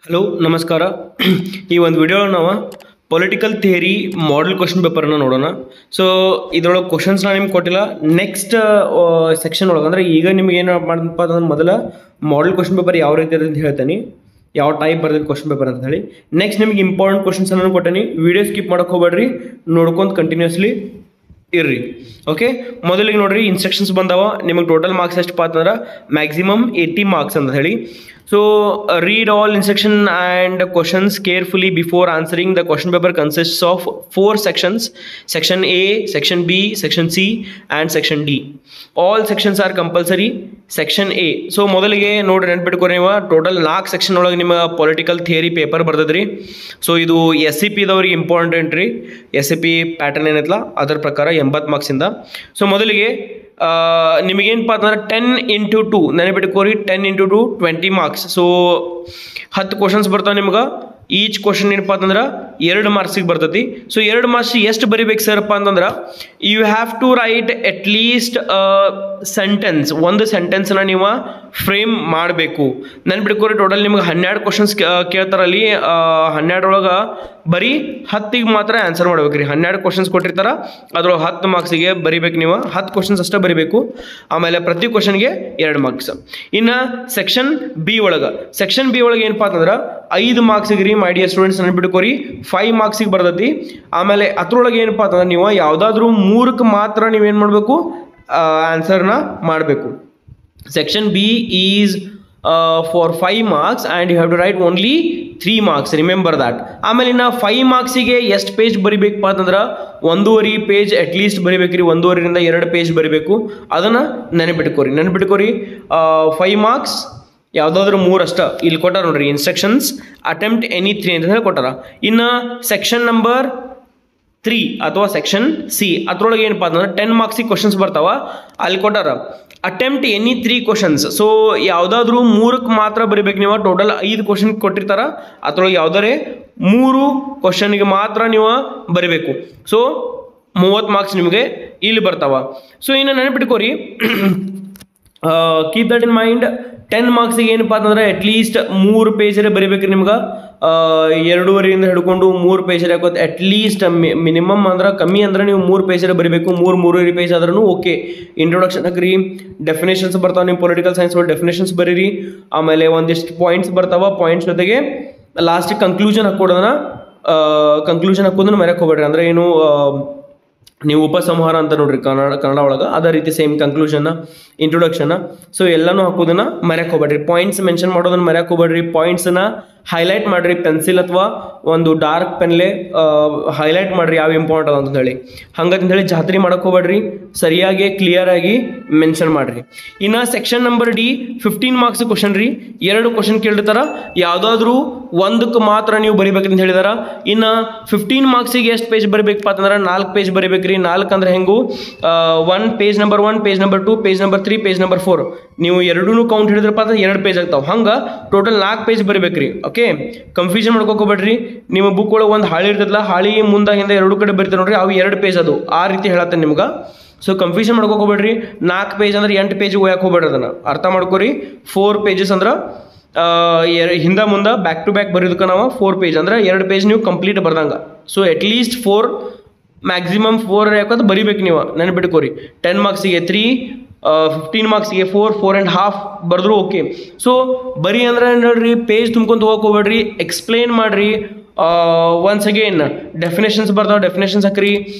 Hello ನಮಸ್ಕಾರ. ಈ ಒಂದು ವಿಡಿಯೋ ನಾವು ಪೊಲಿಟಿಕಲ್ ಥಿಯರಿ ಮಾಡೆಲ್ ಕ್ವಶನ್ ಪೇಪರನ್ನು ನೋಡೋಣ. ಸೊ ಇದರೊಳಗೆ ಕ್ವಶನ್ಸ್ನ ನಿಮ್ಗೆ ಕೊಟ್ಟಿಲ್ಲ. ನೆಕ್ಸ್ಟ್ ಸೆಕ್ಷನ್ ಒಳಗೆ ಅಂದರೆ ಈಗ ನಿಮ್ಗೆ ಏನು ಮಾಡಪ್ಪ ಅಂದ್ರೆ ಮೊದಲ ಮಾಡೆಲ್ ಕ್ವಶನ್ ಪೇಪರ್ ಯಾವ ರೀತಿ ಇರುತ್ತೆ ಅಂತ ಹೇಳ್ತೀನಿ, ಯಾವ ಟೈಪ್ ಬರ್ತದೆ ಕ್ವಶನ್ ಪೇಪರ್ ಅಂತ ಹೇಳಿ. ನೆಕ್ಸ್ಟ್ ನಿಮ್ಗೆ ಇಂಪಾರ್ಟೆಂಟ್ ಕ್ವಶನ್ಸ್ ಅನ್ನು ಕೊಟ್ಟೇನಿ. ವಿಡಿಯೋ ಸ್ಕಿಪ್ ಮಾಡೋಕೆ ಹೋಗ್ಬೇಡ್ರಿ, ನೋಡ್ಕೊಂತ ಕಂಟಿನ್ಯೂಸ್ಲಿ ಇರ್ರಿ. ಓಕೆ, ಮೊದಲಿಗೆ ನೋಡ್ರಿ ಇನ್ಸ್ಟ್ರಕ್ಷನ್ಸ್ ಬಂದಾವ. ನಿಮಗೆ ಟೋಟಲ್ ಮಾರ್ಕ್ಸ್ ಎಷ್ಟಪ್ಪ ಅಂತಂದ್ರೆ ಮ್ಯಾಕ್ಸಿಮಮ್ 80 ಮಾರ್ಕ್ಸ್ ಅಂತ ಹೇಳಿ. So read all instruction and questions carefully before answering. The question paper consists of 4 sections: section A, section B, section C and section D. All sections are compulsory. Section A. So ಮೊದಲಿಗೆ ನೋಡಿ ನೆನ್ಪಿಟ್ಕೊರಿ, ನೀವು total 4 section ಒಳಗೆ ನಿಮ್ಮ political theory paper ಬರ್ತದ್ರಿ. So ಇದು SCP ದವ್ರಿಗೆ important ರೀ. SCP pattern ಏನೈತಲ್ಲ ಅದರ ಪ್ರಕಾರ 80 ಮಾರ್ಕ್ಸಿಂದ. ಸೊ ಮೊದಲಿಗೆ ನಿಮಗೇನಪ್ಪ ಅಂತಂದ್ರೆ 10 into 2 ನೆನಪಿಟ್ಕೋರಿ. 10 into 2 20 marks. So 10 questions ಬರ್ತಾವೆ ನಿಮ್ಗೆ. ಈಚ್ ಕ್ವಶನ್ ಏನಪ್ಪ ಅಂತಂದ್ರೆ 2 ಮಾರ್ಕ್ಸಿಗೆ ಬರ್ತೈತಿ. ಸೊ 2 ಮಾರ್ಕ್ಸ್ ಎಷ್ಟು ಬರಿಬೇಕು ಸರ್ಪ್ಪ ಅಂತಂದ್ರೆ you have to write at least sentence. ಒಂದು ಸೆಂಟೆನ್ಸ್ನ ನೀವು ಫ್ರೇಮ್ ಮಾಡಬೇಕು. ನೆನ್ಪಿಟ್ಕೋರಿ, ಟೋಟಲ್ ನಿಮ್ಗೆ 12 ಕ್ವಶನ್ಸ್ ಕೇಳ್ತಾರಲ್ಲಿ. 12 ಒಳಗೆ ಬರೀ 10ಗೆ ಮಾತ್ರ ಆನ್ಸರ್ ಮಾಡ್ಬೇಕು ರೀ. 12 ಕ್ವಶನ್ಸ್ ಕೊಟ್ಟಿರ್ತಾರ, ಅದ್ರೊಳಗೆ 10 ಮಾರ್ಕ್ಸಿಗೆ ಬರಿಬೇಕು. ನೀವು 10 ಕ್ವಶನ್ಸ್ ಅಷ್ಟೇ ಬರಿಬೇಕು. ಆಮೇಲೆ ಪ್ರತಿ ಕ್ವಶನ್ಗೆ 2 ಮಾರ್ಕ್ಸ್. ಇನ್ನು ಸೆಕ್ಷನ್ ಬಿ ಒಳಗೆ ಏನಪ್ಪ ಅಂತಂದ್ರೆ 5 ಮಾರ್ಕ್ಸಿಗೆ ರೀ. ಮೈ ಡಿಯರ್ ಸ್ಟೂಡೆಂಟ್ಸ್ ನೆನ್ಪಿಟ್ಕೋರಿ, 5 ಮಾರ್ಕ್ಸಿಗೆ ಬರ್ತೈತಿ. ಆಮೇಲೆ ಅದ್ರೊಳಗೆ ಏನಪ್ಪ ಅಂತಂದ್ರೆ ನೀವು ಯಾವುದಾದ್ರೂ 3ಕ್ಕೆ ಮಾತ್ರ ನೀವೇನು ಮಾಡಬೇಕು, ಆನ್ಸರ್ನ ಮಾಡಬೇಕು. Section B is for 5 marks and you have to write only 3 marks. Remember that. ಆಮೇಲೆ ಇನ್ನು 5 ಮಾರ್ಕ್ಸಿಗೆ ಎಷ್ಟು ಪೇಜ್ ಬರಿಬೇಕಪ್ಪ ಅಂತಂದ್ರೆ 1.5 ಪೇಜ್ ಅಟ್ಲೀಸ್ಟ್ ಬರಿಬೇಕ್ರಿ. 1.5ರಿಂದ 2 ಪೇಜ್ ಬರಿಬೇಕು. ಅದನ್ನು ನೆನಪಿಟ್ಕೋರಿ. 5 ಮಾರ್ಕ್ಸ್ ಯಾವುದಾದ್ರೂ 3 ಅಷ್ಟ ಇಲ್ಲಿ ಕೊಟ್ಟಾರ ನೋಡ್ರಿ. ಇನ್ಸ್ಟ್ರಕ್ಷನ್ಸ್ ಅಟೆಂಪ್ಟ್ ಎನಿ 3 ಅಂತ ಹೇಳಿ ಕೊಟ್ಟಾರ. ಇನ್ನು ಸೆಕ್ಷನ್ ನಂಬರ್ 3 ಅಥವಾ ಸೆಕ್ಷನ್ ಸಿ ಅದ್ರೊಳಗೆ ಏನಪ್ಪ ಅಂತಂದ್ರೆ 10 ಮಾರ್ಕ್ಸಿಗೆ ಕ್ವಶನ್ಸ್ ಬರ್ತಾವ. ಅಲ್ಲಿ ಕೊಟ್ಟಾರ ಅಟೆಂಪ್ಟ್ ಎನಿ 3 ಕ್ವಶನ್ಸ್. ಸೊ ಯಾವುದಾದ್ರೂ 3ಕ್ಕೆ ಮಾತ್ರ ಬರಿಬೇಕು ನೀವು. ಟೋಟಲ್ 5 ಕ್ವಶನ್ ಕೊಟ್ಟಿರ್ತಾರ, ಅದ್ರೊಳಗೆ ಯಾವುದಾರೆ 3 ಕ್ವಶನ್ಗೆ ಮಾತ್ರ ನೀವು ಬರಿಬೇಕು. ಸೊ 30 ಮಾರ್ಕ್ಸ್ ನಿಮಗೆ ಇಲ್ಲಿ ಬರ್ತಾವ. ಸೊ ಇನ್ನು ನೆನಪಿಟ್ಕೋರಿ, ಕೀಪ್ ದಟ್ ಇನ್ ಮೈಂಡ್. 10 ಮಾರ್ಕ್ಸಿಗೆ ಏನಪ್ಪ ಅಂತಂದ್ರೆ ಅಟ್ಲೀಸ್ಟ್ 3 ಪೇಜರೇ ಬರಿಬೇಕ್ರಿ ನಿಮ್ಗೆ. 2.5ರಿಂದ ಹಿಡ್ಕೊಂಡು 3 ಪೇಜರ್ ಹಾಕೋದು ಅಟ್ಲೀಸ್ಟ್. ಮಿನಿಮಮ್ ಅಂದ್ರೆ ಕಮ್ಮಿ ಅಂದ್ರೆ ನೀವು 3 ಪೇಜರೇ ಬರಿಬೇಕು. 3.5 ಪೇಜ್ ಆದ್ರೂ ಓಕೆ. ಇಂಟ್ರೊಡಕ್ಷನ್ ಹಾಕ್ರಿ, ಡೆಫಿನೇಷನ್ಸ್ ಬರ್ತಾವೆ ನಿಮ್ಮ ಪೊಲಿಟಿಕಲ್ ಸೈನ್ಸ್ ಒಳಗೆ, ಡೆಫಿನೇಷನ್ಸ್ ಬರೀರಿ. ಆಮೇಲೆ ಒಂದಿಷ್ಟು ಪಾಯಿಂಟ್ಸ್ ಬರ್ತಾವ. ಪಾಯಿಂಟ್ಸ್ ಜೊತೆಗೆ ಲಾಸ್ಟಿಗೆ ಕನ್ಕ್ಲೂಷನ್ ಹಾಕೋದನ್ನ ಮರೆಯಕ್ಕೆ ಹೋಗ್ಬೇಡ್ರಿ. ಅಂದ್ರೆ ಏನು ನೀವು ಉಪಸಂಹಾರ ಅಂತ ನೋಡ್ರಿ ಕನ್ನಡ ಒಳಗೆ, ಅದೇ ರೀತಿ ಸೇಮ್ ಕನ್ಕ್ಲೂಷನ್, ಇಂಟ್ರೊಡಕ್ಷನ್. ಸೊ ಎಲ್ಲನೂ ಹಾಕೋದನ್ನ ಮರೆಯಕ್ಕೆ ಹೋಗ್ಬೇಡ್ರಿ. ಪಾಯಿಂಟ್ಸ್ ಮೆನ್ಷನ್ ಮಾಡೋದನ್ನ ಮರೆಯಕ್ಕೆ ಹೋಗ್ಬೇಡ್ರಿ. ಪಾಯಿಂಟ್ಸನ್ನ ಹೈಲೈಟ್ ಮಾಡ್ರಿ. ಪೆನ್ಸಿಲ್ ಅಥವಾ ಒಂದು ಡಾರ್ಕ್ ಪೆನ್ಲೆ ಹೈಲೈಟ್ ಮಾಡ್ರಿ ಯಾವ ಇಂಪಾರ್ಟೆಂಟ್ ಅದ ಅಂತ ಹೇಳಿ. ಹಂಗಂತ ಹೇಳಿ ಜಾತ್ರೆ ಮಾಡಕ್ಕೆ ಹೋಗ್ಬೇಡ್ರಿ. ಸರಿಯಾಗಿ ಕ್ಲಿಯರ್ ಆಗಿ ಮೆನ್ಷನ್ ಮಾಡ್ರಿ. ಇನ್ನು section number D 15 marks question ರೀ. 2 ಕ್ವಶನ್ ಕೇಳಿರ್ತಾರ, ಯಾವುದಾದ್ರೂ 1ಕ್ಕೆ ಮಾತ್ರ ನೀವು ಬರಿಬೇಕಂತ ಹೇಳಿದಾರ. ಇನ್ನು 15 ಮಾರ್ಕ್ಸಿಗೆ ಎಷ್ಟು ಪೇಜ್ ಬರಿಬೇಕಪ್ಪ ಅಂತಂದ್ರೆ 4 ಪೇಜ್ ಬರಿಬೇಕ್ರಿ. 4 ಅಂದ್ರೆ ಹೆಂಗು 1 page number 1, page number 2, page number 3, page number 4. ನೀವು 2 ಕೌಂಟ್ ಹಿಡಿದ್ರಪ್ಪ ಅಂದ್ರೆ 2 ಪೇಜ್ ಆಗ್ತಾವ. ಹಂಗೆ ಟೋಟಲ್ 4 ಪೇಜ್ ಬರಿಬೇಕ್ರಿ. ಓಕೆ, ಕನ್ಫ್ಯೂಷನ್ ಮಾಡ್ಕೋಬೇಡ್ರಿ. ನಿಮ್ಮ ಬುಕ್ ಒಳಗೆ ಒಂದು ಹಾಳಿ ಇರ್ತದಲ್ಲ, ಹಾಳಿ ಮುಂದೆ ಹಿಂದೆ 2 ಕಡೆ ಬರಿತಾರೆ ನೋಡ್ರಿ, ಅವು 2 ಪೇಜ್ ಅದು. ಆ ರೀತಿ ಹೇಳತ್ತೆ ನಿಮ್ಗೆ. So confusion ಮಾಡ್ಕೋಬೇಡ್ರಿ. 4 ಪೇಜ್ ಅಂದ್ರೆ 8 ಪೇಜ್ ಹೋಗಕ್ಕೆ ಹೋಗ್ಬೇಡ್ರಿ. ಅದನ್ನು ಅರ್ಥ ಮಾಡ್ಕೋರಿ. 4 ಪೇಜಸ್ ಅಂದ್ರೆ ಹಿಂದೆ ಮುಂದೆ ಬ್ಯಾಕ್ ಟು ಬ್ಯಾಕ್ ಬರೋದಕ್ಕೆ ನಾವು 4 ಪೇಜ್ ಅಂದ್ರೆ 2 ಪೇಜ್ ನೀವು ಕಂಪ್ಲೀಟ್ ಬರ್ದಂಗೆ. ಸೊ ಅಟ್ಲೀಸ್ಟ್ 4, ಮ್ಯಾಕ್ಸಿಮಮ್ 4 ಯಾಕಂತ ಬರಿಬೇಕು ನೀವು. ನೆನಪಿಟ್ಕೋರಿ. 10 ಮಾರ್ಕ್ಸಿಗೆ 3, 15 ಮಾರ್ಕ್ಸಿಗೆ 4, 4.5 ಬರೆದ್ರು ಓಕೆ. ಸೊ ಬರೀ ಅಂದ್ರೆ ನೋಡ್ರಿ, ಪೇಜ್ ತುಂಬ್ಕೊಂತ ಹೋಗಕ್ಕೆ ಹೋಗ್ಬೇಡ್ರಿ. ಎಕ್ಸ್ಪ್ಲೇನ್ ಮಾಡ್ರಿ. ಒನ್ಸ್ ಅಗೇನ್ ಡೆಫಿನೇಷನ್ಸ್ ಬರ್ತಾವೆ, ಡೆಫಿನೇಷನ್ಸ್ ಹಾಕ್ರಿ.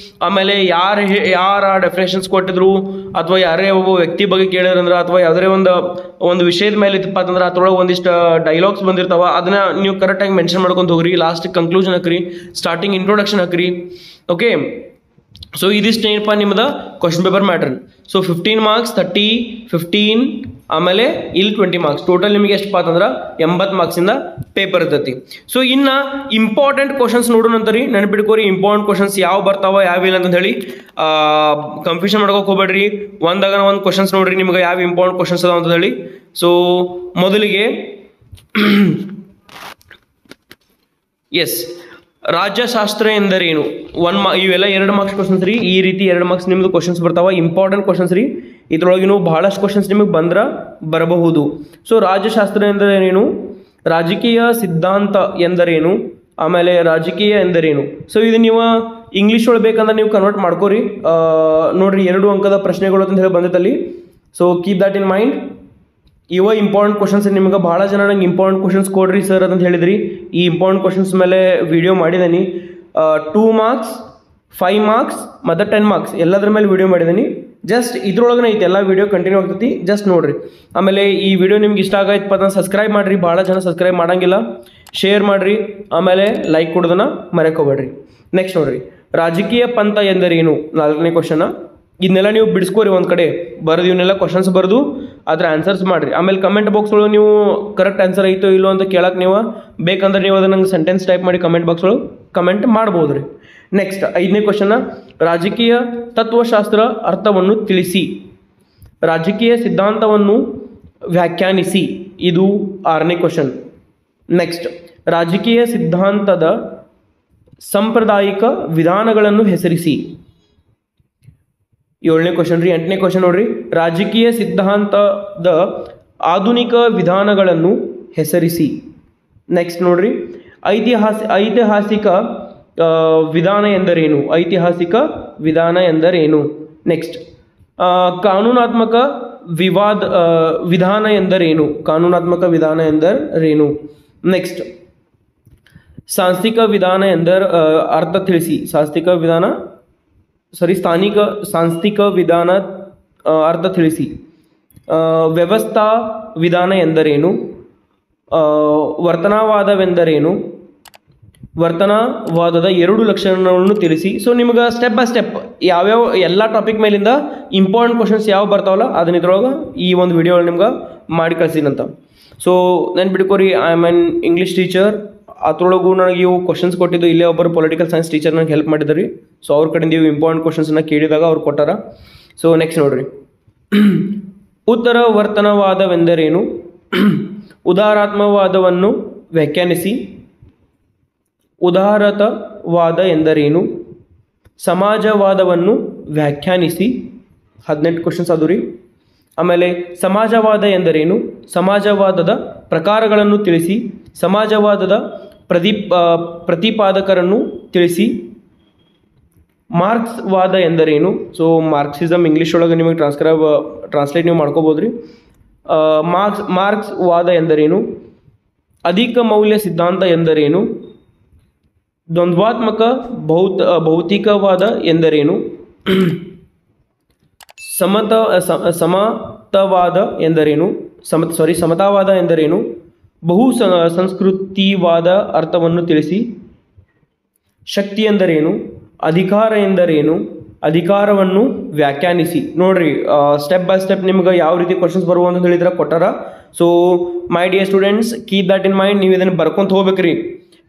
ಆಮೇಲೆ ಯಾರ ಡೆಫಿನೇಷನ್ಸ್ ಕೊಟ್ಟಿದ್ರು, ಅಥವಾ ಯಾರೇ ಒಬ್ಬ ವ್ಯಕ್ತಿ ಬಗ್ಗೆ ಕೇಳಿದ್ರಂದ್ರೆ, ಅಥವಾ ಯಾವುದೇ ಒಂದು ವಿಷಯದ ಮೇಲೆ ಇತ್ತಪ್ಪ ಅಂತಂದ್ರೆ ಅದ್ರೊಳಗೆ ಒಂದಿಷ್ಟು ಡೈಲಾಗ್ಸ್ ಬಂದಿರ್ತಾವ, ಅದನ್ನ ನೀವು ಕರೆಕ್ಟಾಗಿ ಮೆನ್ಷನ್ ಮಾಡ್ಕೊಂಡು ಹೋಗ್ರಿ. ಲಾಸ್ಟ್ ಕನ್ಕ್ಲೂಷನ್ ಹಾಕ್ರಿ, ಸ್ಟಾರ್ಟಿಂಗ್ ಇಂಟ್ರೊಡಕ್ಷನ್ ಹಾಕ್ರಿ. ಓಕೆ, ಸೊ ಇದಿಷ್ಟು ಏನಪ್ಪ ನಿಮ್ಮದು ಕ್ವಶನ್ ಪೇಪರ್ ಮ್ಯಾಟ್ರನ್. ಸೊ 15 ಮಾರ್ಕ್ಸ್, 30, 15, ಆಮೇಲೆ ಇಲ್ಲಿ 20 ಮಾರ್ಕ್ಸ್. ಟೋಟಲ್ ನಿಮಗೆ ಎಷ್ಟಪ್ಪ ಅಂತಂದ್ರೆ 80 ಮಾರ್ಕ್ಸಿಂದ ಪೇಪರ್ ಇರ್ತೈತಿ. ಸೊ ಇನ್ನು ಇಂಪಾರ್ಟೆಂಟ್ ಕ್ವಶನ್ಸ್ ನೋಡೋಣಂತ ರೀ. ನೆನಪಿಟ್ಕೋರಿ, ಇಂಪಾರ್ಟೆಂಟ್ ಕ್ವಶನ್ಸ್ ಯಾವ ಬರ್ತಾವ ಯಾವಿಲ್ಲ ಅಂತ ಹೇಳಿ ಕನ್ಫ್ಯೂಷನ್ ಮಾಡ್ಕೋಕೆ ಹೋಗ್ಬೇಡ್ರಿ. ಒಂದಾಗ ಒಂದು ಕ್ವಶನ್ಸ್ ನೋಡ್ರಿ ನಿಮ್ಗೆ ಯಾವ ಇಂಪಾರ್ಟೆಂಟ್ ಕ್ವಶನ್ಸ್ ಅದಾವ ಅಂತ ಹೇಳಿ. ಸೊ ಮೊದಲಿಗೆ ಎಸ್, ರಾಜ್ಯಶಾಸ್ತ್ರ ಎಂದರೇನು? ಇವೆಲ್ಲ 2 ಮಾರ್ಕ್ಸ್ ಕ್ವಶನ್ಸ್ ರೀ. ಈ ರೀತಿ 2 ಮಾರ್ಕ್ಸ್ ನಿಮ್ದು ಕ್ವಶನ್ಸ್ ಬರ್ತಾವ. ಇಂಪಾರ್ಟೆಂಟ್ ಕ್ವಶನ್ಸ್ ರೀ. ಇದ್ರೊಳಗೆ ನೀವು ಬಹಳಷ್ಟು ಕ್ವಶನ್ಸ್ ನಿಮಗೆ ಬರಬಹುದು. ಸೊ ರಾಜ್ಯಶಾಸ್ತ್ರ ಎಂದರೇನು? ರಾಜಕೀಯ ಸಿದ್ಧಾಂತ ಎಂದರೇನು, ಆಮೇಲೆ ರಾಜಕೀಯ ಎಂದರೇನು. ಸೊ ಇದು ನೀವು ಇಂಗ್ಲೀಷ್ ಒಳಗೆ ಬೇಕಂದ್ರೆ ನೀವು ಕನ್ವರ್ಟ್ ಮಾಡ್ಕೋರಿ. ನೋಡ್ರಿ 2 ಅಂಕದ ಪ್ರಶ್ನೆಗಳು ಅಂತ ಹೇಳಿ ಬಂದಿತ್ತಲ್ಲಿ. So keep that in mind. ಇವ ಇಂಪಾರ್ಟೆಂಟ್ ಕ್ವಶನ್ಸ್. ನಿಮ್ಗೆ ಭಾಳ ಜನ ನಂಗೆ ಇಂಪಾರ್ಟೆಂಟ್ ಕ್ವಶನ್ಸ್ ಕೊಡ್ರಿ ಸರ್ ಅಂತ ಹೇಳಿದ್ರಿ. ಈ ಇಂಪಾರ್ಟೆಂಟ್ ಕ್ವಶನ್ಸ್ ಮೇಲೆ ವಿಡಿಯೋ ಮಾಡಿದ್ದೀನಿ. 2 ಮಾರ್ಕ್ಸ್, 5 ಮಾರ್ಕ್ಸ್ ಮತ್ತು 10 ಮಾರ್ಕ್ಸ್ ಎಲ್ಲದ್ರ ಮೇಲೆ ವಿಡಿಯೋ ಮಾಡಿದ್ದೀನಿ. ಜಸ್ಟ್ ಇದ್ರೊಳಗನೆ ಐತೆ, ಎಲ್ಲ ವಿಡಿಯೋ ಕಂಟಿನ್ಯೂ ಆಗ್ತೈತಿ, ಜಸ್ಟ್ ನೋಡ್ರಿ. ಆಮೇಲೆ ಈ ವಿಡಿಯೋ ನಿಮ್ಗೆ ಇಷ್ಟ ಆಗೈತಪ್ಪ ಅಂತ ಸಬ್ಸ್ಕ್ರೈಬ್ ಮಾಡಿರಿ. ಭಾಳ ಜನ ಸಬ್ಸ್ಕ್ರೈಬ್ ಮಾಡಂಗಿಲ್ಲ. ಶೇರ್ ಮಾಡಿರಿ, ಆಮೇಲೆ ಲೈಕ್ ಕೊಡೋದನ್ನ ಮರೆಕೋಬೇಡ್ರಿ. ನೆಕ್ಸ್ಟ್ ನೋಡ್ರಿ, ರಾಜಕೀಯ ಪಂಥ ಎಂದರೇನು, 4ನೇ ಕ್ವಶನ್. ಇದನ್ನೆಲ್ಲ ನೀವು ಬಿಡಿಸ್ಕೋರಿ ಒಂದು ಕಡೆ ಬರೆದು, ಇವನ್ನೆಲ್ಲ ಕ್ವಶನ್ಸ್ ಬರೆದು ಅದ್ರ ಆನ್ಸರ್ಸ್ ಮಾಡಿರಿ. ಆಮೇಲೆ ಕಮೆಂಟ್ ಬಾಕ್ಸ್ ಒಳಗೆ ನೀವು ಕರೆಕ್ಟ್ ಆನ್ಸರ್ ಐತೋ ಇಲ್ಲೋ ಅಂತ ಕೇಳಕ್ಕೆ ನೀವು ಬೇಕಂದ್ರೆ ನೀವು ಅದನ್ನ ನಂಗೆ ಸೆಂಟೆನ್ಸ್ ಟೈಪ್ ಮಾಡಿ ಕಮೆಂಟ್ ಬಾಕ್ಸ್ ಒಳಗೆ ಕಮೆಂಟ್ ಮಾಡ್ಬೋದು ರೀ. ನೆಕ್ಸ್ಟ್ 5ನೇ ಕ್ವಶನ್, ರಾಜಕೀಯ ತತ್ವಶಾಸ್ತ್ರ ಅರ್ಥವನ್ನು ತಿಳಿಸಿ, ರಾಜಕೀಯ ಸಿದ್ಧಾಂತವನ್ನು ವ್ಯಾಖ್ಯಾನಿಸಿ. ಇದು 6ನೇ ಕ್ವಶನ್. ನೆಕ್ಸ್ಟ್, ರಾಜಕೀಯ ಸಿದ್ಧಾಂತದ ಸಾಂಪ್ರದಾಯಿಕ ವಿಧಾನಗಳನ್ನು ಹೆಸರಿಸಿ. 7ನೇ ಕ್ವಶನ್ ರೀ. 8ನೇ ಕ್ವಶನ್ ನೋಡ್ರಿ, ರಾಜಕೀಯ ಸಿದ್ಧಾಂತದ ಆಧುನಿಕ ವಿಧಾನಗಳನ್ನು ಹೆಸರಿಸಿ. ನೆಕ್ಸ್ಟ್ ನೋಡ್ರಿ, ಐತಿಹಾಸಿಕ ವಿಧಾನ ಎಂದರೇನು, ಐತಿಹಾಸಿಕ ವಿಧಾನ ಎಂದರೇನು. ನೆಕ್ಸ್ಟ್, ಕಾನೂನಾತ್ಮಕ ವಿಧಾನ ಎಂದರೇನು, ಕಾನೂನಾತ್ಮಕ ವಿಧಾನ ಎಂದರೇನು. ನೆಕ್ಸ್ಟ್, ಸಾಂಸ್ಥಿಕ ವಿಧಾನ ಅರ್ಥ ತಿಳಿಸಿ, ಸಾಂಸ್ಥಿಕ ವಿಧಾನ ಅರ್ಥ ತಿಳಿಸಿ. ವ್ಯವಸ್ಥಾ ವಿಧಾನ ಎಂದರೇನು, ವರ್ತನವಾದವೆಂದರೇನು, ವರ್ತನವಾದದ 2 ಲಕ್ಷಣಗಳನ್ನು ತಿಳಿಸಿ. ಸೊ ನಿಮ್ಗೆ ಸ್ಟೆಪ್ ಬೈ ಸ್ಟೆಪ್ ಯಾವ್ಯಾವ ಎಲ್ಲ ಟಾಪಿಕ್ ಮೇಲಿಂದ ಇಂಪಾರ್ಟೆಂಟ್ ಕ್ವಶನ್ಸ್ ಯಾವ ಬರ್ತಾವಲ್ಲ ಅದನ್ನ ಇದ್ರೊಳಗೆ ಈ ಒಂದು ವಿಡಿಯೋ ನಿಮ್ಗೆ ಮಾಡಿ ಕಳ್ಸಿನಂತ. ಸೊ ನಾನು ಬಿಡ್ಕೋರಿ, I am an English teacher. ಅದ್ರೊಳಗೂ ನನಗೆ ಇವು ಕ್ವಶನ್ಸ್ ಕೊಟ್ಟಿದ್ದು ಇಲ್ಲೇ ಒಬ್ಬರು ಪೊಲಿಟಿಕಲ್ ಸೈನ್ಸ್ ಟೀಚರ್ ನನಗೆ ಹೆಲ್ಪ್ ಮಾಡಿದ್ರಿ. ಸೊ ಅವ್ರ ಕಡೆಯಿಂದ ಇವು ಇಂಪಾರ್ಟೆಂಟ್ ಕ್ವಶನ್ಸ್ನ ಕೇಳಿದಾಗ ಅವ್ರು ಕೊಟ್ಟಾರ. ಸೊ ನೆಕ್ಸ್ಟ್ ನೋಡ್ರಿ, ಉತ್ತರ ವರ್ತನವಾದವೆಂದರೇನು, ಉದಾರಾತ್ಮವಾದವನ್ನು ವ್ಯಾಖ್ಯಾನಿಸಿ. ಉದಾರತವಾದ ಎಂದರೇನು, ಸಮಾಜವಾದವನ್ನು ವ್ಯಾಖ್ಯಾನಿಸಿ. 18 ಕ್ವಶನ್ಸ್ ಅದು ರೀ. ಆಮೇಲೆ ಸಮಾಜವಾದ ಎಂದರೇನು, ಸಮಾಜವಾದದ ಪ್ರಕಾರಗಳನ್ನು ತಿಳಿಸಿ. ಸಮಾಜವಾದದ ಪ್ರತಿಪಾದಕರನ್ನು ತಿಳಿಸಿ. ಮಾರ್ಕ್ಸ್ವಾದ ಎಂದರೇನು. ಸೊ ಮಾರ್ಕ್ಸಿಸಮ್ ಇಂಗ್ಲೀಷ್ ಒಳಗೆ ನಿಮಗೆ ಟ್ರಾನ್ಸ್ಲೇಟ್ ನೀವು ಮಾಡ್ಕೋಬೋದು ರೀ. ಮಾರ್ಕ್ಸ್ವಾದ ಎಂದರೇನು, ಅಧಿಕ ಮೌಲ್ಯ ಸಿದ್ಧಾಂತ ಎಂದರೇನು, ದ್ವಂದ್ವಾತ್ಮಕ ಭೌತಿಕವಾದ ಎಂದರೇನು, ಸಮತಾವಾದ ಎಂದರೇನು, ಸಮತಾವಾದ ಎಂದರೇನು, ಬಹು ಸಂಸ್ಕೃತಿವಾದ ಅರ್ಥವನ್ನು ತಿಳಿಸಿ. ಶಕ್ತಿ ಎಂದರೇನು, ಅಧಿಕಾರ ಎಂದರೇನು, ಅಧಿಕಾರವನ್ನು ವ್ಯಾಖ್ಯಾನಿಸಿ. ನೋಡ್ರಿ, ಸ್ಟೆಪ್ ಬೈ ಸ್ಟೆಪ್ ನಿಮ್ಗೆ ಯಾವ ರೀತಿ ಕ್ವಶನ್ಸ್ ಬರುವ ಅಂತ ಹೇಳಿದ್ರೆ ಕೊಟ್ಟಾರ. So my dear students, keep that in mind. ನೀವು ಇದನ್ನು ಬರ್ಕೊಂತ ಹೋಗ್ಬೇಕ್ರಿ.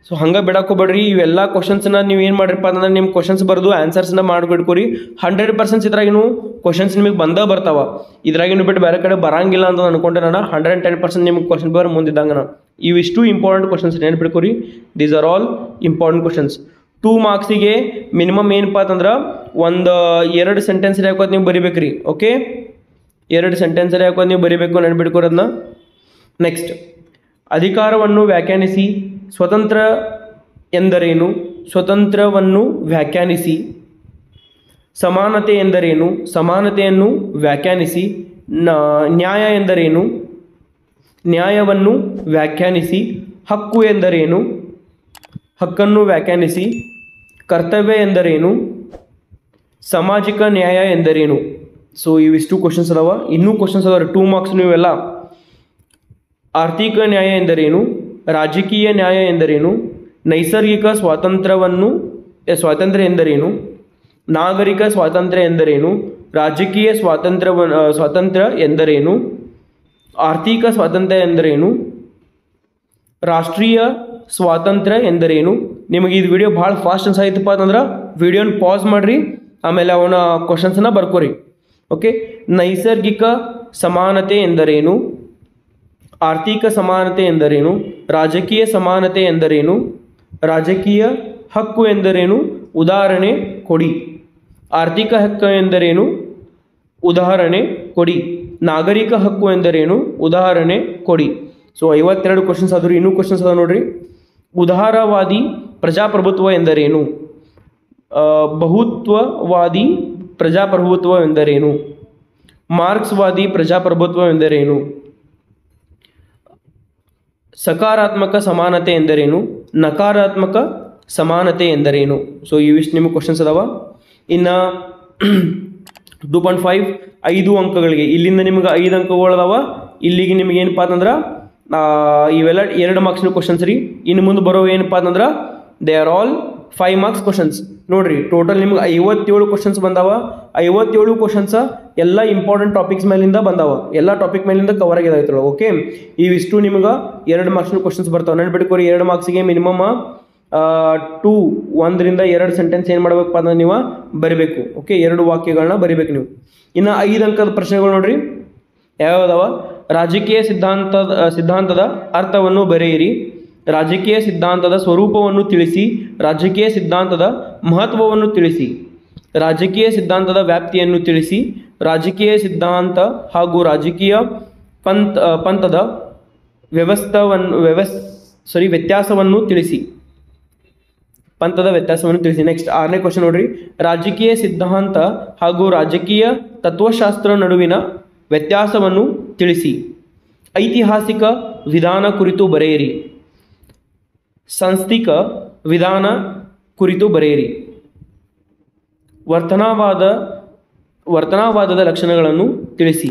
ಸೊ ಹಂಗೆ ಬಿಡಾಕೋಬೇಡ್ರಿ. ಇವೆಲ್ಲ ಕ್ವಶನ್ಸ್ನ ನೀವು ಏನು ಮಾಡಿರಪ್ಪ ಅಂದ್ರೆ ನಿಮ್ಮ ಕ್ವಶನ್ಸ್ ಬರೆದು ಆನ್ಸರ್ಸ್ನ ಮಾಡಿಬಿಡ್ಕೋರಿ. 100% ಇದ್ರಾಗಿನೂ ಕ್ವಶನ್ಸ್ ನಿಮಗೆ ಬರ್ತಾವ. ಇದ್ರಾಗಿನೂ ಬಿಟ್ಟು ಬೇರೆ ಕಡೆ ಬರಂಗಿಲ್ಲ ಅಂತ ಅನ್ಕೊಂಡೆ ನಾನು. 110% ನಿಮ್ಗೆ ಕ್ವಶನ್ ಬರೋ ಮುಂದಿದ್ದಂಗೆ ಇವಿಷ್ಟು ಇಂಪಾರ್ಟೆಂಟ್ ಕ್ವಶನ್ಸ್ ನೆನ್ಪಿಡ್ಕೋರಿ. These are all important questions. 2 ಮಾರ್ಕ್ಸಿಗೆ ಮಿನಿಮಮ್ ಏನಪ್ಪ ಅಂತಂದ್ರೆ 2 ಸೆಂಟೆನ್ಸ್ ಹಾಕೋದು ನೀವು ಬರಿಬೇಕ್ರಿ. ಓಕೆ, 2 ಸೆಂಟೆನ್ಸ್ ಹಾಕೋದು ನೀವು ಬರಿಬೇಕು, ನೆನ್ಪಿಡ್ಕೋರದನ್ನ. ನೆಕ್ಸ್ಟ್, ಅಧಿಕಾರವನ್ನು ವ್ಯಾಖ್ಯಾನಿಸಿ. ಸ್ವತಂತ್ರ ಎಂದರೇನು, ಸ್ವತಂತ್ರವನ್ನು ವ್ಯಾಖ್ಯಾನಿಸಿ. ಸಮಾನತೆ ಎಂದರೇನು, ಸಮಾನತೆಯನ್ನು ವ್ಯಾಖ್ಯಾನಿಸಿ. ನ್ಯಾಯ ಎಂದರೇನು, ನ್ಯಾಯವನ್ನು ವ್ಯಾಖ್ಯಾನಿಸಿ. ಹಕ್ಕು ಎಂದರೇನು, ಹಕ್ಕನ್ನು ವ್ಯಾಖ್ಯಾನಿಸಿ. ಕರ್ತವ್ಯ ಎಂದರೇನು, ಸಾಮಾಜಿಕ ನ್ಯಾಯ ಎಂದರೇನು. ಸೊ ಇವಿಷ್ಟು ಕ್ವಶನ್ಸ್ ಅದಾವ. ಇನ್ನೂ ಕ್ವಶನ್ಸ್ ಅದಾವ 2 ಮಾರ್ಕ್ಸ್. ನೀವೆಲ್ಲ ಆರ್ಥಿಕ ನ್ಯಾಯ ಎಂದರೇನು, ರಾಜಕೀಯ ನ್ಯಾಯ ಎಂದರೇನು, ನೈಸರ್ಗಿಕ ಸ್ವಾತಂತ್ರ್ಯ ಎಂದರೇನು, ನಾಗರಿಕ ಸ್ವಾತಂತ್ರ್ಯ ಎಂದರೇನು, ರಾಜಕೀಯ ಸ್ವಾತಂತ್ರ್ಯ ಎಂದರೇನು, ಆರ್ಥಿಕ ಸ್ವಾತಂತ್ರ್ಯ ಎಂದರೇನು, ರಾಷ್ಟ್ರೀಯ ಸ್ವಾತಂತ್ರ್ಯ ಎಂದರೇನು. ನಿಮಗೆ ಇದು ವಿಡಿಯೋ ಭಾಳ ಫಾಸ್ಟ್ ಅನ್ಸಾಯ್ತಪ್ಪ ಅಂತಂದ್ರೆ ವಿಡಿಯೋನ ಪಾಸ್ ಮಾಡಿರಿ, ಆಮೇಲೆ ಅವನ ಕ್ವಶನ್ಸನ್ನ ಬರ್ಕೋರಿ. ಓಕೆ, ನೈಸರ್ಗಿಕ ಸಮಾನತೆ ಎಂದರೇನು, ಆರ್ಥಿಕ ಸಮಾನತೆ ಎಂದರೇನು, ರಾಜಕೀಯ ಸಮಾನತೆ ಎಂದರೇನು, ರಾಜಕೀಯ ಹಕ್ಕು ಎಂದರೇನು, ಉದಾಹರಣೆ ಕೊಡಿ. ಆರ್ಥಿಕ ಹಕ್ಕು ಎಂದರೇನು, ಉದಾಹರಣೆ ಕೊಡಿ. ನಾಗರಿಕ ಹಕ್ಕು ಎಂದರೇನು, ಉದಾಹರಣೆ ಕೊಡಿ. ಸೊ 52 ಕ್ವಶನ್ಸ್ ಆದರೂ ಇನ್ನೂ ಕ್ವಶನ್ಸ್ ಅದಾವ ನೋಡ್ರಿ. ಉದಾರವಾದಿ ಪ್ರಜಾಪ್ರಭುತ್ವ ಎಂದರೇನು? ಬಹುತ್ವವಾದಿ ಪ್ರಜಾಪ್ರಭುತ್ವ ಎಂದರೇನು? ಮಾರ್ಕ್ಸ್ವಾದಿ ಪ್ರಜಾಪ್ರಭುತ್ವ ಎಂದರೇನು? ಸಕಾರಾತ್ಮಕ ಸಮಾನತೆ ಎಂದರೇನು? ನಕಾರಾತ್ಮಕ ಸಮಾನತೆ ಎಂದರೇನು? ಸೊ ಇವಿಷ್ಟು ನಿಮಗೆ ಕ್ವಶನ್ಸ್ ಅದಾವ. ಇನ್ನು 2.5 5 ಅಂಕಗಳಿಗೆ ಇಲ್ಲಿಂದ ನಿಮ್ಗೆ 5 ಅಂಕಗಳು ಅದಾವ. ಇಲ್ಲಿಗೆ ನಿಮ್ಗೆ ಏನಪ್ಪ ಅಂತಂದ್ರೆ ಇವೆಲ್ಲ 2 ಮಾರ್ಕ್ಸ್ನ ಕ್ವಶನ್ಸ್ ರೀ. ಇನ್ನು ಮುಂದೆ ಬರೋ ಏನಪ್ಪ ಅಂತಂದ್ರೆ they are all 5 marks questions. ನೋಡ್ರಿ ಟೋಟಲ್ ನಿಮ್ಗೆ 57 ಕ್ವಶನ್ಸ್ ಬಂದಾವ. 57 ಕ್ವಶನ್ಸ್ ಎಲ್ಲ ಇಂಪಾರ್ಟೆಂಟ್ ಟಾಪಿಕ್ಸ್ ಮೇಲಿಂದ ಬಂದಾವ. ಎಲ್ಲ ಟಾಪಿಕ್ ಮೇಲಿಂದ ಕವರ್ ಆಗಿದಾಯ್ತಲ್ಲ. ಓಕೆ, ಇವಿಷ್ಟು ನಿಮ್ಗೆ 2 ಮಾರ್ಕ್ಸ್ನ ಕ್ವಶನ್ಸ್ ಬರ್ತಾವೆ. ನೆನ್ಪಿಟ್ಕೋರಿ 2 ಮಾರ್ಕ್ಸಿಗೆ ಮಿನಿಮಮ್ 1 ರಿಂದ 2 ಸೆಂಟೆನ್ಸ್ ಏನು ಮಾಡಬೇಕಪ್ಪ ಅಂದ್ರೆ ನೀವು ಬರಿಬೇಕು. ಓಕೆ, 2 ವಾಕ್ಯಗಳನ್ನ ಬರಿಬೇಕು ನೀವು. ಇನ್ನು 5 ಅಂಕದ ಪ್ರಶ್ನೆಗಳು ನೋಡ್ರಿ ಯಾವ್ಯಾವ? ರಾಜಕೀಯ ಸಿದ್ಧಾಂತದ ಅರ್ಥವನ್ನು ಬರೆಯಿರಿ. ರಾಜಕೀಯ ಸಿದ್ಧಾಂತದ ಸ್ವರೂಪವನ್ನು ತಿಳಿಸಿ. ರಾಜಕೀಯ ಸಿದ್ಧಾಂತದ ಮಹತ್ವವನ್ನು ತಿಳಿಸಿ. ರಾಜಕೀಯ ಸಿದ್ಧಾಂತದ ವ್ಯಾಪ್ತಿಯನ್ನು ತಿಳಿಸಿ. ರಾಜಕೀಯ ಸಿದ್ಧಾಂತ ಹಾಗೂ ರಾಜಕೀಯ ಪಂಥದ ವ್ಯತ್ಯಾಸವನ್ನು ತಿಳಿಸಿ. ಪಂಥದ ವ್ಯತ್ಯಾಸವನ್ನು ತಿಳಿಸಿ. ನೆಕ್ಸ್ಟ್ 6ನೇ ಕ್ವಶನ್ ನೋಡ್ರಿ. ರಾಜಕೀಯ ಸಿದ್ಧಾಂತ ಹಾಗೂ ರಾಜಕೀಯ ತತ್ವಶಾಸ್ತ್ರ ನಡುವಿನ ವ್ಯತ್ಯಾಸವನ್ನು ತಿಳಿಸಿ. ಐತಿಹಾಸಿಕ ವಿಧಾನ ಕುರಿತು ಬರೆಯಿರಿ. ಸಾಂಸ್ಥಿಕ ವಿಧಾನ ಕುರಿತು ಬರೆಯಿರಿ. ವರ್ತನವಾದದ ಲಕ್ಷಣಗಳನ್ನು ತಿಳಿಸಿ.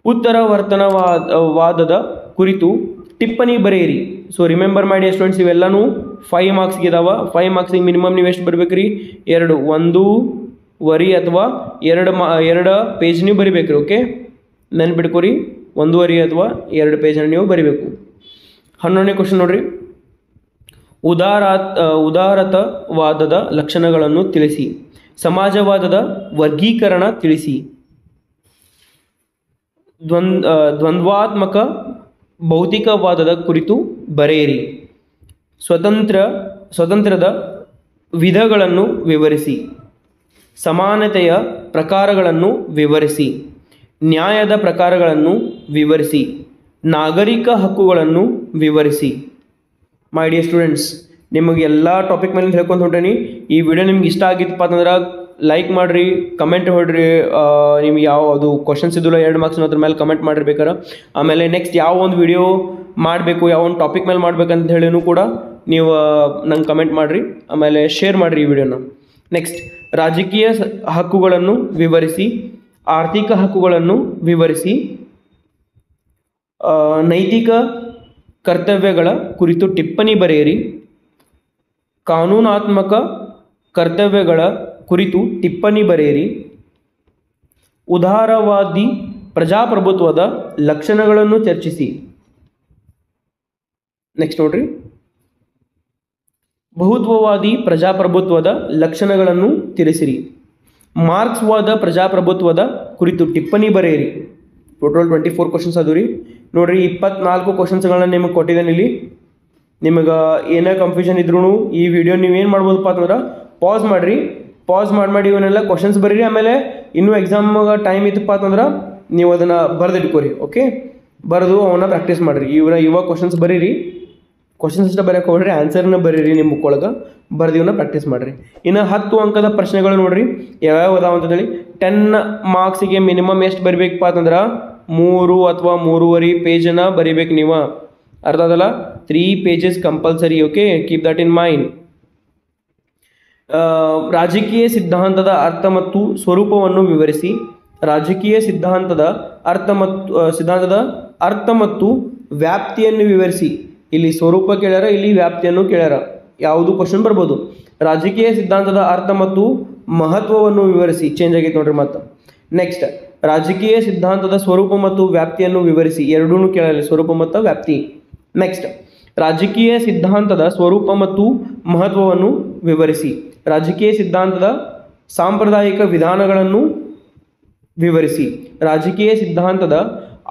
ಉತ್ತರ ವರ್ತನವಾದದ ಕುರಿತು ಟಿಪ್ಪಣಿ ಬರೆಯಿರಿ. ಸೊ ರಿಮೆಂಬರ್ ಮಾಡಿ ಸ್ಟೂಡೆಂಟ್ಸ್, ಇವೆಲ್ಲನೂ 5 ಮಾರ್ಕ್ಸ್ಗೆ ಇದಾವ. 5 ಮಾರ್ಕ್ಸಿಗೆ ಮಿನಿಮಮ್ ನೀವು ಎಷ್ಟು ಬರಬೇಕ್ರಿ? 1.5 ಅಥವಾ 2 ಪೇಜ್ ನೀವು ಬರಿಬೇಕ್ರಿ. ಓಕೆ, ನೆನ್ಪಿಟ್ಕೋರಿ 1.5 ಅಥವಾ 2 ಪೇಜನ್ನು ನೀವು ಬರಿಬೇಕು. 11ನೇ ಕ್ವಶನ್ ನೋಡ್ರಿ. ಉದಾರತವಾದದ ಲಕ್ಷಣಗಳನ್ನು ತಿಳಿಸಿ. ಸಮಾಜವಾದದ ವರ್ಗೀಕರಣ ತಿಳಿಸಿ. ದ್ವಂದ್ವಾತ್ಮಕ ಭೌತಿಕವಾದದ ಕುರಿತು ಬರೆಯಿರಿ. ಸ್ವತಂತ್ರದ ವಿಧಗಳನ್ನು ವಿವರಿಸಿ. ಸಮಾನತೆಯ ಪ್ರಕಾರಗಳನ್ನು ವಿವರಿಸಿ. ನ್ಯಾಯದ ಪ್ರಕಾರಗಳನ್ನು ವಿವರಿಸಿ. ನಾಗರಿಕ ಹಕ್ಕುಗಳನ್ನು ವಿವರಿಸಿ. ಮೈ ಡಿಯರ್ ಸ್ಟೂಡೆಂಟ್ಸ್, ನಿಮಗೆ ಎಲ್ಲ ಟಾಪಿಕ್ ಮೇಲೆ ಹೇಳ್ಕೊಂಡು ಹೊಂಟೇನಿ. ಈ ವಿಡಿಯೋ ನಿಮ್ಗೆ ಇಷ್ಟ ಆಗಿತ್ತಪ್ಪ ಅಂತಂದ್ರೆ ಲೈಕ್ ಮಾಡಿರಿ, ಕಮೆಂಟ್ ಹೊಡ್ರಿ. ನಿಮ್ಗೆ ಯಾವುದು ಕ್ವಶನ್ಸ್ ಇದ್ದಿಲ್ಲ 2 ಮಾರ್ಕ್ಸ್ ಅದ್ರ ಮೇಲೆ ಕಮೆಂಟ್ ಮಾಡಿರ್ಬೇಕಾರೆ. ಆಮೇಲೆ ನೆಕ್ಸ್ಟ್ ಯಾವ ಒಂದು ವಿಡಿಯೋ ಮಾಡಬೇಕು, ಯಾವ ಒಂದು ಟಾಪಿಕ್ ಮೇಲೆ ಮಾಡ್ಬೇಕಂತ ಹೇಳಿನೂ ಕೂಡ ನೀವು ನಂಗೆ ಕಮೆಂಟ್ ಮಾಡಿರಿ. ಆಮೇಲೆ ಶೇರ್ ಮಾಡಿರಿ ಈ ವಿಡಿಯೋನ. ನೆಕ್ಸ್ಟ್, ರಾಜಕೀಯ ಹಕ್ಕುಗಳನ್ನು ವಿವರಿಸಿ. ಆರ್ಥಿಕ ಹಕ್ಕುಗಳನ್ನು ವಿವರಿಸಿ. ನೈತಿಕ ಕರ್ತವ್ಯಗಳ ಕುರಿತು ಟಿಪ್ಪಣಿ ಬರೆಯಿರಿ. ಕಾನೂನಾತ್ಮಕ ಕರ್ತವ್ಯಗಳ ಕುರಿತು ಟಿಪ್ಪಣಿ ಬರೆಯಿರಿ. ಉದಾರವಾದಿ ಪ್ರಜಾಪ್ರಭುತ್ವದ ಲಕ್ಷಣಗಳನ್ನು ಚರ್ಚಿಸಿ. ನೆಕ್ಸ್ಟ್ ನೋಡ್ರಿ. ಬಹುತ್ವವಾದಿ ಪ್ರಜಾಪ್ರಭುತ್ವದ ಲಕ್ಷಣಗಳನ್ನು ತಿಳಿಸಿರಿ. ಮಾರ್ಕ್ಸ್ವಾದ ಪ್ರಜಾಪ್ರಭುತ್ವದ ಕುರಿತು ಟಿಪ್ಪಣಿ ಬರೆಯಿರಿ. ಟೋಟಲ್ 24 ಕ್ವಶನ್ಸ್ ಅದು ರೀ. ನೋಡ್ರಿ 24 ಕ್ವಶನ್ಸ್ಗಳನ್ನ ನಿಮಗೆ ಕೊಟ್ಟಿದ್ದೇನೆ ಇಲ್ಲಿ. ನಿಮಗೆ ಏನೇ ಕನ್ಫ್ಯೂಷನ್ ಇದ್ರೂ ಈ ವಿಡಿಯೋ ನೀವೇನು ಮಾಡ್ಬೋದಪ್ಪ ಅಂತಂದ್ರೆ ಪಾಸ್ ಮಾಡಿರಿ. ಪಾಸ್ ಮಾಡಿ ಇವನ್ನೆಲ್ಲ ಕ್ವಶನ್ಸ್ ಬರೀರಿ. ಆಮೇಲೆ ಇನ್ನೂ ಎಕ್ಸಾಮ್ಗೆ ಟೈಮ್ ಇತ್ತಪ್ಪ ಅಂತಂದ್ರೆ ನೀವು ಅದನ್ನು ಬರೆದಿಟ್ಕೋರಿ. ಓಕೆ, ಬರೆದು ಅವನ್ನ ಪ್ರಾಕ್ಟೀಸ್ ಮಾಡಿರಿ. ಇವಾಗ ಕ್ವಶನ್ಸ್ ಬರೀರಿ. ಕ್ವಶನ್ಸ್ ಅಷ್ಟೇ ಬರೆಯೋಕೆ ಹೋಗ್ರಿ, ಆನ್ಸರ್ನ ಬರೀರಿ. ನಿಮ್ಮ ಬುಕ್ ಒಳಗೆ ಬರೆದು ಇವನ್ನ ಪ್ರಾಕ್ಟೀಸ್ ಮಾಡಿರಿ. ಇನ್ನು 10 ಅಂಕದ ಪ್ರಶ್ನೆಗಳು ನೋಡ್ರಿ ಯಾವ್ಯಾವ ಅದಾವ ಅಂತೇಳಿ. 10 ಮಾರ್ಕ್ಸಿಗೆ ಮಿನಿಮಮ್ ಎಷ್ಟು ಬರಿಬೇಕಪ್ಪ ಅಂತಂದ್ರೆ 3 ಅಥವಾ 3.5 ಪೇಜನ್ನು ಬರಿಬೇಕು ನೀವು. ಅರ್ಥ ಅದಲ್ಲ, 3 pages compulsory. Okay, keep that in mind. ರಾಜಕೀಯ ಸಿದ್ಧಾಂತದ ಅರ್ಥ ಮತ್ತು ಸ್ವರೂಪವನ್ನು ವಿವರಿಸಿ. ರಾಜಕೀಯ ಸಿದ್ಧಾಂತದ ಅರ್ಥ ಮತ್ತು ವ್ಯಾಪ್ತಿಯನ್ನು ವಿವರಿಸಿ. ಇಲ್ಲಿ ಸ್ವರೂಪ ಕೇಳ್ಯಾರ, ಇಲ್ಲಿ ವ್ಯಾಪ್ತಿಯನ್ನು ಕೇಳ್ಯಾರ. ಯಾವುದು ಕ್ವಶನ್ ಬರ್ಬೋದು. ರಾಜಕೀಯ ಸಿದ್ಧಾಂತದ ಅರ್ಥ ಮತ್ತು ಮಹತ್ವವನ್ನು ವಿವರಿಸಿ. ಚೇಂಜ್ ಆಗೈತೆ ನೋಡ್ರಿ ಮತ್ತೆ. ನೆಕ್ಸ್ಟ್, ರಾಜಕೀಯ ಸಿದ್ಧಾಂತದ ಸ್ವರೂಪ ಮತ್ತು ವ್ಯಾಪ್ತಿಯನ್ನು ವಿವರಿಸಿ. ಎರಡೂ ಕೇಳಲ್ಲ, ಸ್ವರೂಪ ಮತ್ತು ವ್ಯಾಪ್ತಿ. ನೆಕ್ಸ್ಟ್, ರಾಜಕೀಯ ಸಿದ್ಧಾಂತದ ಸ್ವರೂಪ ಮತ್ತು ಮಹತ್ವವನ್ನು ವಿವರಿಸಿ. ರಾಜಕೀಯ ಸಿದ್ಧಾಂತದ ಸಾಂಪ್ರದಾಯಿಕ ವಿಧಾನಗಳನ್ನು ವಿವರಿಸಿ. ರಾಜಕೀಯ ಸಿದ್ಧಾಂತದ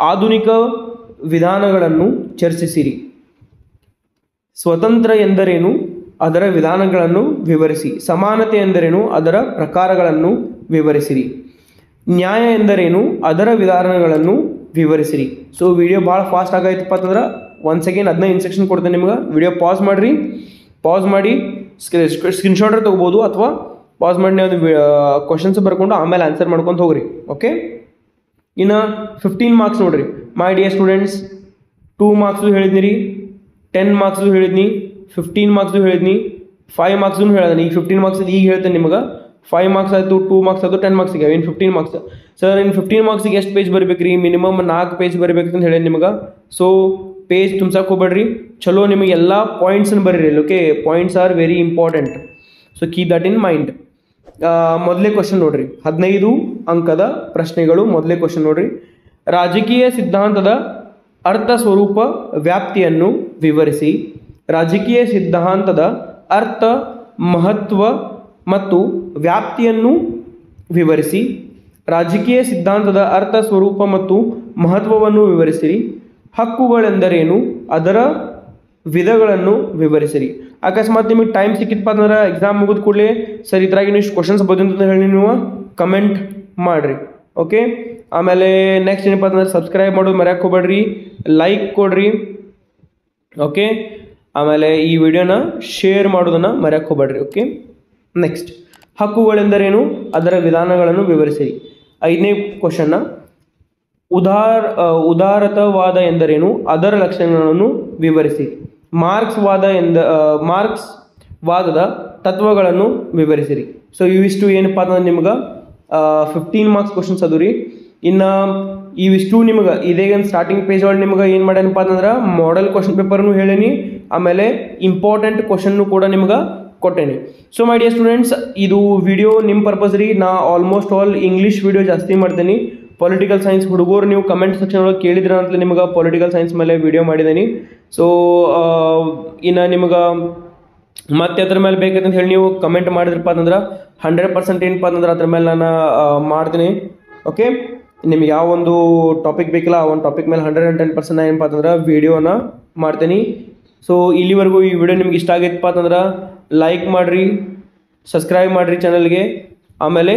ಆಧುನಿಕ ವಿಧಾನಗಳನ್ನು ಚರ್ಚಿಸಿರಿ. ಸ್ವತಂತ್ರ ಎಂದರೇನು, ಅದರ ವಿಧಾನಗಳನ್ನು ವಿವರಿಸಿ. ಸಮಾನತೆ ಎಂದರೇನು, ಅದರ ಪ್ರಕಾರಗಳನ್ನು ವಿವರಿಸಿರಿ. ನ್ಯಾಯ ಎಂದರೇನು, ಅದರ ವಿಧಾನಗಳನ್ನು ವಿವರಿಸಿರಿ. ಸೊ ವಿಡಿಯೋ ಭಾಳ ಫಾಸ್ಟ್ ಆಗೈತಪ್ಪ ಅಂತಂದ್ರೆ ಒನ್ಸ್ ಅಗೇನ್ ಅದನ್ನ ಇನ್ಸ್ಟ್ರಕ್ಷನ್ ಕೊಡ್ತೇನೆ ನಿಮ್ಗೆ. ವಿಡಿಯೋ ಪಾಸ್ ಮಾಡಿರಿ, ಪಾಸ್ ಮಾಡಿ ಸ್ಕ್ರೀನ್ಶಾಟ್ ತೊಗೋಬೋದು ಅಥವಾ ಪಾಸ್ ಮಾಡಿ ನೀವು ಕ್ವಶನ್ಸ್ ಬರ್ಕೊಂಡು ಆಮೇಲೆ ಆನ್ಸರ್ ಮಾಡ್ಕೊಂಡು ಹೋಗ್ರಿ. ಓಕೆ, ಇನ್ನು 15 ಮಾರ್ಕ್ಸ್ ನೋಡ್ರಿ ಮೈ ಡಿಯರ್ ಸ್ಟೂಡೆಂಟ್ಸ್. 2 ಮಾರ್ಕ್ಸು ಹೇಳಿದ್ನಿ ರೀ, 10 ಮಾರ್ಕ್ಸು ಹೇಳಿದ್ನಿ, 15 ಮಾರ್ಕ್ಸು ಹೇಳಿದ್ನಿ, 5 ಮಾರ್ಕ್ಸು ಹೇಳಿದ್ನಿ. ಈಗ 15 ಮಾರ್ಕ್ಸ್ ಈಗ ಹೇಳ್ತೇನೆ ನಿಮ್ಗೆ. 5 ಮಾರ್ಕ್ಸ್ ಆಯಿತು, 2 ಮಾರ್ಕ್ಸ್ ಆಯಿತು, 10 ಮಾರ್ಕ್ಸಿಗೆ ಇನ್ನು 15 ಮಾರ್ಕ್ಸ್. ಸರ್ ಇನ್ನು 15 ಮಾರ್ಕ್ಸಿಗೆ ಎಷ್ಟು ಪೇಜ್ ಬರಬೇಕು ರೀ? ಮಿನಿಮಮ್ 4 ಪೇಜ್ ಬರಬೇಕು ಅಂತ ಹೇಳಿ ನಿಮ್ಗೆ. ಸೊ ಪೇಜ್ ತುಂಬ್ಸಕ್ಕೆ ಹೋಗ್ಬೇಡ್ರಿ, ಚಲೋ ನಿಮಗೆ ಎಲ್ಲ ಪಾಯಿಂಟ್ಸನ್ನು ಬರೀರಿ. Okay, points are very important, so keep that in mind. ಮೊದಲೇ ಕ್ವಶನ್ ನೋಡ್ರಿ, 15 ಅಂಕದ ಪ್ರಶ್ನೆಗಳು. ಮೊದಲೇ ಕ್ವಶನ್ ನೋಡ್ರಿ, ರಾಜಕೀಯ ಸಿದ್ಧಾಂತದ ಅರ್ಥ, ಸ್ವರೂಪ, ವ್ಯಾಪ್ತಿಯನ್ನು ವಿವರಿಸಿ. ರಾಜಕೀಯ ಸಿದ್ಧಾಂತದ ಅರ್ಥ, ಮಹತ್ವ ಮತ್ತು ವ್ಯಾಪ್ತಿಯನ್ನು ವಿವರಿಸಿ. ರಾಜಕೀಯ ಸಿದ್ಧಾಂತದ ಅರ್ಥ, ಸ್ವರೂಪ ಮತ್ತು ಮಹತ್ವವನ್ನು ವಿವರಿಸಿರಿ. ಹಕ್ಕುಗಳೆಂದರೇನು, ಅದರ ವಿಧಗಳನ್ನು ವಿವರಿಸಿರಿ. ಅಕಸ್ಮಾತ್ ನಿಮಗೆ ಟೈಮ್ ಸಿಕ್ಕಿತ್ತಪ್ಪ ಅಂದ್ರೆ ಎಕ್ಸಾಮ್ ಮುಗಿದ ಕೂಡಲೇ ಸರ್ ಇದ್ರಾಗಿ ನೀವು ಕ್ವಶನ್ಸ್ ಬಂದಂತ ಹೇಳಿ ನೀವು ಕಮೆಂಟ್ ಮಾಡಿರಿ. ಓಕೆ, ಆಮೇಲೆ ನೆಕ್ಸ್ಟ್ ಏನಪ್ಪ ಅಂತಂದ್ರೆ ಸಬ್ಸ್ಕ್ರೈಬ್ ಮಾಡೋದು ಮರ್ಯಾಕೆ ಹೋಗ್ಬೇಡ್ರಿ, ಲೈಕ್ ಕೊಡ್ರಿ. ಓಕೆ, ಆಮೇಲೆ ಈ ವಿಡಿಯೋನ ಶೇರ್ ಮಾಡೋದನ್ನು ಮರ್ಯಾಕೆ ಹೋಗ್ಬೇಡ್ರಿ. ಓಕೆ, ನೆಕ್ಸ್ಟ್ ಹಕ್ಕುಗಳೆಂದರೇನು, ಅದರ ವಿಧಾನಗಳನ್ನು ವಿವರಿಸಿರಿ. 5ನೇ ಕ್ವಶನ್ನ ಉದಾರತವಾದ ಎಂದರೇನು, ಅದರ ಲಕ್ಷಣಗಳನ್ನು ವಿವರಿಸಿ. ಮಾರ್ಕ್ಸ್ ವಾದದ ತತ್ವಗಳನ್ನು ವಿವರಿಸಿರಿ. ಸೊ ಇವಿಷ್ಟು ಏನಪ್ಪ ಅಂತಂದ್ರೆ ನಿಮ್ಗೆ 15 ಮಾರ್ಕ್ಸ್ ಕ್ವಶನ್ಸ್ ಅದು ರೀ. ಇನ್ನು ಇವಿಷ್ಟು ನಿಮ್ಗೆ ಇದೇ ಸ್ಟಾರ್ಟಿಂಗ್ ಪೇಜ್ ಒಳಗೆ ನಿಮ್ಗೆ ಏನು ಮಾಡ್ಯಾನಪ್ಪ ಅಂತಂದ್ರೆ ಮಾಡೆಲ್ ಕ್ವಶನ್ ಪೇಪರ್ನು ಹೇಳೀನಿ, ಆಮೇಲೆ ಇಂಪಾರ್ಟೆಂಟ್ ಕ್ವಶನ್ನು ಕೂಡ ನಿಮ್ಗೆ ಕೊಟ್ಟೇನಿ. ಸೊ ಮೈ ಡಿಯರ್ ಸ್ಟೂಡೆಂಟ್ಸ್, ಇದು ವಿಡಿಯೋ ನಿಮ್ಮ ಪರ್ಪಸ್ ರೀ. ನಾ ಆಲ್ಮೋಸ್ಟ್ ಆಲ್ ಇಂಗ್ಲೀಷ್ ವಿಡಿಯೋ ಜಾಸ್ತಿ ಮಾಡ್ತೀನಿ. ಪೊಲಿಟಿಕಲ್ ಸೈನ್ಸ್ ಹುಡುಗರು ನೀವು ಕಮೆಂಟ್ ಸೆಕ್ಷನ್ ಒಳಗೆ ಕೇಳಿದ್ರ ಅಂತ ನಿಮ್ಗೆ ಪೊಲಿಟಿಕಲ್ ಸೈನ್ಸ್ ಮೇಲೆ ವಿಡಿಯೋ ಮಾಡಿದ್ದೀನಿ. ಸೊ ಇನ್ನು ನಿಮ್ಗೆ ಮತ್ತೆ ಅದ್ರ ಮೇಲೆ ಬೇಕಂತ ಹೇಳಿ ನೀವು ಕಮೆಂಟ್ ಮಾಡಿದ್ರಪ್ಪ ಅಂತಂದ್ರೆ 100% ಏನಪ್ಪ ಅಂತಂದ್ರೆ ಅದ್ರ ಮೇಲೆ ನಾನು ಮಾಡ್ತೀನಿ. ಓಕೆ, ನಿಮ್ಗೆ ಯಾವ ಒಂದು ಟಾಪಿಕ್ ಬೇಕಿಲ್ಲ ಆ ಒಂದು ಟಾಪಿಕ್ ಮೇಲೆ 110% ಏನಪ್ಪ ಅಂತಂದ್ರೆ ವಿಡಿಯೋನ ಮಾಡ್ತೀನಿ. ಸೊ ಇಲ್ಲಿವರೆಗೂ ಈ ವಿಡಿಯೋ ನಿಮ್ಗೆ ಇಷ್ಟ ಆಗೈತಪ್ಪ ಅಂತಂದ್ರೆ ಲೈಕ್ ಮಾಡಿರಿ, ಸಬ್ಸ್ಕ್ರೈಬ್ ಮಾಡಿರಿ ಚಾನಲ್ಗೆ, ಆಮೇಲೆ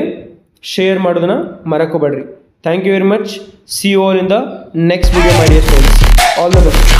ಶೇರ್ ಮಾಡೋದನ್ನ ಮರೆಕೋಬೇಡ್ರಿ. Thank you very much. See you all in the next video my dear friends. All the best.